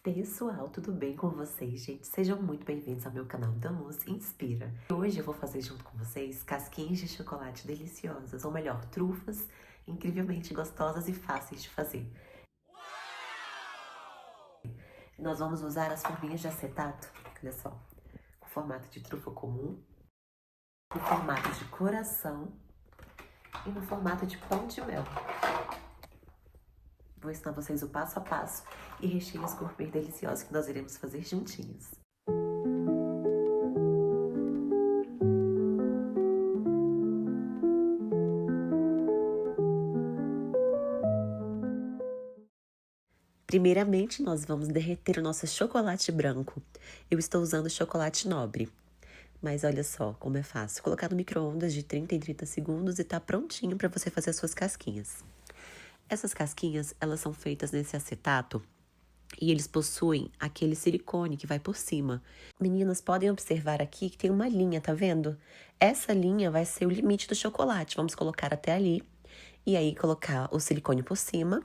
Pessoal, tudo bem com vocês, gente? Sejam muito bem-vindos ao meu canal Damus Inspira. Hoje eu vou fazer junto com vocês casquinhas de chocolate deliciosas, ou melhor, trufas incrivelmente gostosas e fáceis de fazer. Nós vamos usar as forminhas de acetato, olha só, com formato de trufa comum, no formato de coração e no formato de pão de mel. Vou ensinar vocês o passo a passo e recheios gourmet deliciosos que nós iremos fazer juntinhos. Primeiramente, nós vamos derreter o nosso chocolate branco. Eu estou usando chocolate nobre. Mas olha só como é fácil. Colocar no micro-ondas de 30 em 30 segundos e tá prontinho para você fazer as suas casquinhas. Essas casquinhas, elas são feitas nesse acetato e eles possuem aquele silicone que vai por cima. Meninas, podem observar aqui que tem uma linha, tá vendo? Essa linha vai ser o limite do chocolate. Vamos colocar até ali e aí colocar o silicone por cima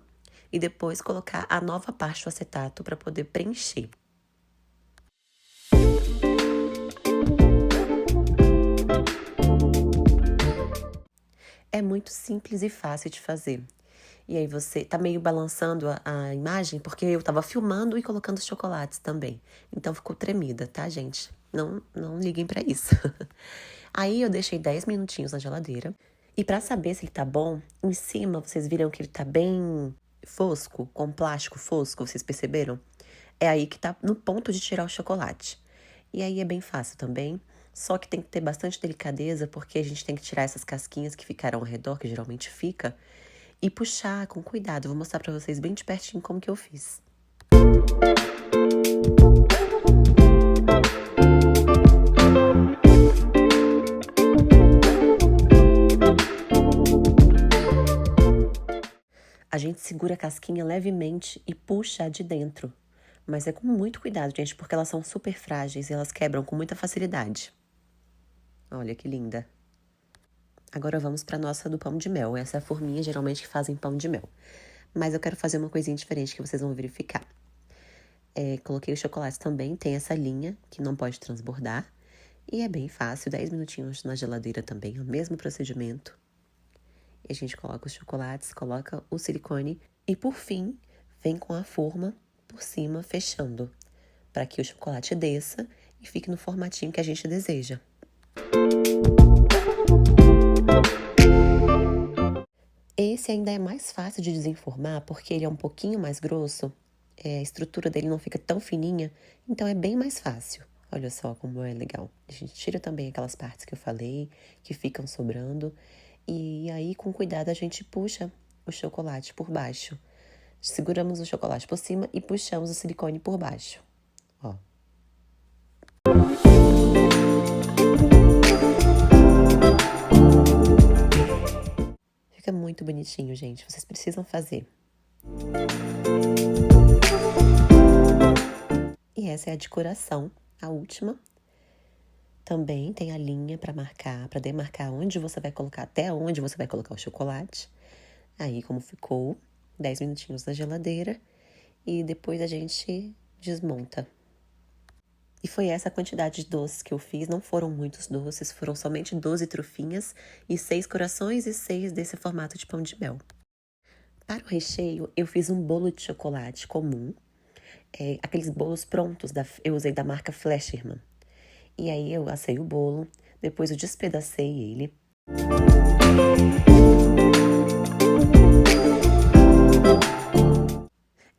e depois colocar a nova parte do acetato para poder preencher. É muito simples e fácil de fazer. E aí você tá meio balançando a imagem, porque eu tava filmando e colocando os chocolates também. Então ficou tremida, tá, gente? Não liguem pra isso. Aí eu deixei 10 minutinhos na geladeira. E pra saber se ele tá bom, em cima vocês viram que ele tá bem fosco, com plástico fosco, vocês perceberam? É aí que tá no ponto de tirar o chocolate. E aí é bem fácil também. Só que tem que ter bastante delicadeza, porque a gente tem que tirar essas casquinhas que ficaram ao redor, que geralmente fica, e puxar com cuidado. Vou mostrar pra vocês bem de pertinho como que eu fiz. A gente segura a casquinha levemente e puxa de dentro. Mas é com muito cuidado, gente, porque elas são super frágeis e elas quebram com muita facilidade. Olha que linda. Agora vamos para a nossa do pão de mel. Essa é a forminha geralmente que fazem pão de mel. Mas eu quero fazer uma coisinha diferente que vocês vão verificar. Coloquei o chocolate também, tem essa linha que não pode transbordar. E é bem fácil, 10 minutinhos na geladeira também, é o mesmo procedimento. E a gente coloca os chocolates, coloca o silicone e por fim, vem com a forma por cima fechando, para que o chocolate desça e fique no formatinho que a gente deseja. Esse ainda é mais fácil de desenformar porque ele é um pouquinho mais grosso, a estrutura dele não fica tão fininha, então é bem mais fácil. Olha só como é legal. A gente tira também aquelas partes que eu falei, que ficam sobrando, e aí com cuidado a gente puxa o chocolate por baixo. Seguramos o chocolate por cima e puxamos o silicone por baixo. Ó. Fica muito bonitinho, gente. Vocês precisam fazer. E essa é a decoração, a última. Também tem a linha para marcar, para demarcar onde você vai colocar, até onde você vai colocar o chocolate. Aí como ficou, 10 minutinhos na geladeira e depois a gente desmonta. E foi essa a quantidade de doces que eu fiz, não foram muitos doces, foram somente 12 trufinhas e 6 corações e 6 desse formato de pão de mel. Para o recheio, eu fiz um bolo de chocolate comum, aqueles bolos prontos, eu usei da marca Flesherman. E aí eu assei o bolo, depois eu despedacei ele.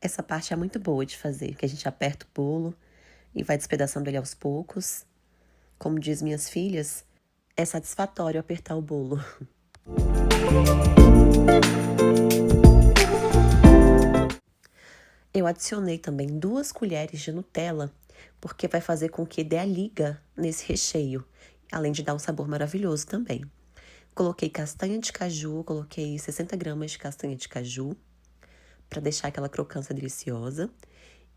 Essa parte é muito boa de fazer, que a gente aperta o bolo e vai despedaçando ele aos poucos. Como diz minhas filhas, é satisfatório apertar o bolo. Eu adicionei também 2 colheres de Nutella, porque vai fazer com que dê a liga nesse recheio, além de dar um sabor maravilhoso também. Coloquei castanha de caju, coloquei 60 gramas de castanha de caju, para deixar aquela crocância deliciosa.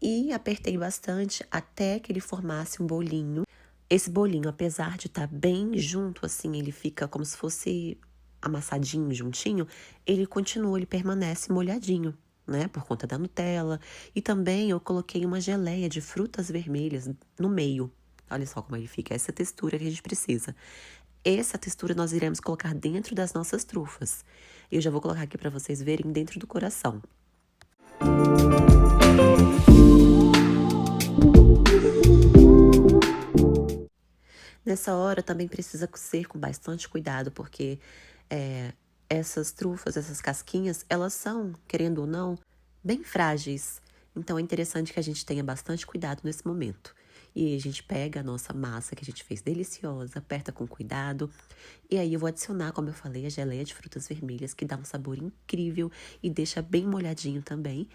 E apertei bastante até que ele formasse um bolinho. Esse bolinho, apesar de estar bem junto, assim, ele fica como se fosse amassadinho, juntinho, ele permanece molhadinho. né, por conta da Nutella. E também eu coloquei uma geleia de frutas vermelhas no meio. Olha só como ele fica, essa textura que a gente precisa. Essa textura nós iremos colocar dentro das nossas trufas. Eu já vou colocar aqui para vocês verem dentro do coração. Nessa hora também precisa ser com bastante cuidado, porque essas trufas, essas casquinhas, elas são, querendo ou não, bem frágeis. Então é interessante que a gente tenha bastante cuidado nesse momento. E aí a gente pega a nossa massa que a gente fez deliciosa, aperta com cuidado. E aí eu vou adicionar, como eu falei, a geleia de frutas vermelhas, que dá um sabor incrível e deixa bem molhadinho também.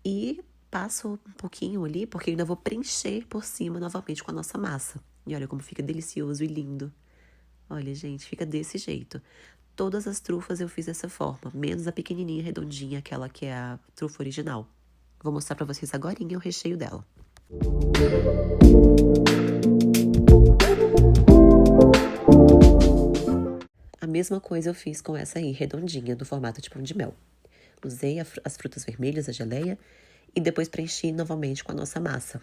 E passo um pouquinho ali, porque eu ainda vou preencher por cima novamente com a nossa massa. E olha como fica delicioso e lindo. Olha, gente, fica desse jeito. Todas as trufas eu fiz dessa forma, menos a pequenininha, redondinha, aquela que é a trufa original. Vou mostrar pra vocês agorinha o recheio dela. A mesma coisa eu fiz com essa aí, redondinha, do formato de pão de mel. Usei as frutas vermelhas, a geleia, e depois preenchi novamente com a nossa massa.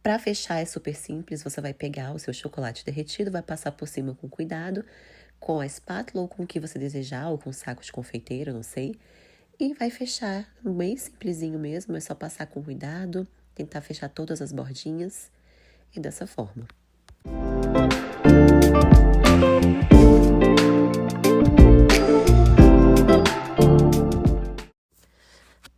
Para fechar é super simples, você vai pegar o seu chocolate derretido, vai passar por cima com cuidado, com a espátula ou com o que você desejar, ou com um saco de confeiteiro, não sei. E vai fechar, bem simplesinho mesmo, é só passar com cuidado, tentar fechar todas as bordinhas e dessa forma.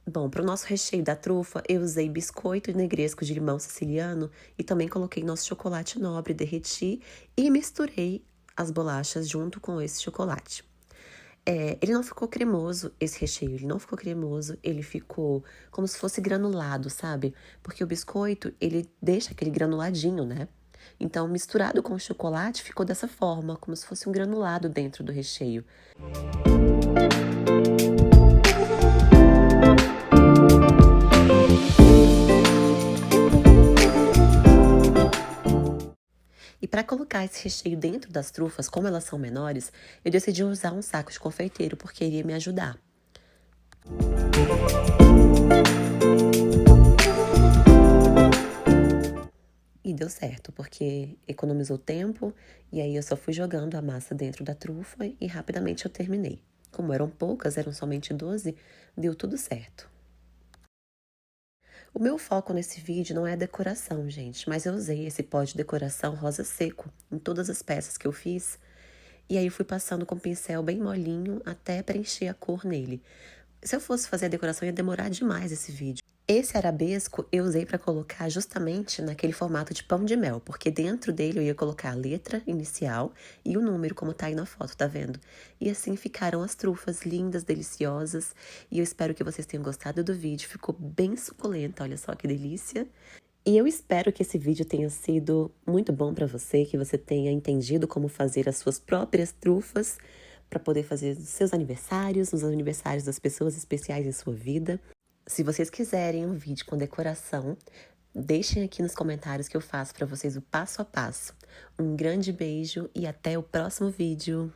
Bom, para o nosso recheio da trufa, eu usei biscoito negresco de limão siciliano e também coloquei nosso chocolate nobre, derreti e misturei as bolachas junto com esse chocolate. Ele não ficou cremoso, esse recheio, ele não ficou cremoso, ele ficou como se fosse granulado, sabe? Porque o biscoito, ele deixa aquele granuladinho, né? Então, misturado com o chocolate, ficou dessa forma, como se fosse um granulado dentro do recheio. E para colocar esse recheio dentro das trufas, como elas são menores, eu decidi usar um saco de confeiteiro, porque iria me ajudar. E deu certo, porque economizou tempo, e aí eu só fui jogando a massa dentro da trufa e rapidamente eu terminei. Como eram poucas, eram somente 12, deu tudo certo. O meu foco nesse vídeo não é a decoração, gente, mas eu usei esse pó de decoração rosa seco em todas as peças que eu fiz. E aí fui passando com o pincel bem molinho até preencher a cor nele. Se eu fosse fazer a decoração, ia demorar demais esse vídeo. Esse arabesco eu usei para colocar justamente naquele formato de pão de mel, porque dentro dele eu ia colocar a letra inicial e o número, como tá aí na foto, tá vendo? E assim ficaram as trufas lindas, deliciosas, e eu espero que vocês tenham gostado do vídeo, ficou bem suculenta, olha só que delícia. E eu espero que esse vídeo tenha sido muito bom para você, que você tenha entendido como fazer as suas próprias trufas para poder fazer os seus aniversários, os aniversários das pessoas especiais em sua vida. Se vocês quiserem um vídeo com decoração, deixem aqui nos comentários que eu faço para vocês o passo a passo. Um grande beijo e até o próximo vídeo!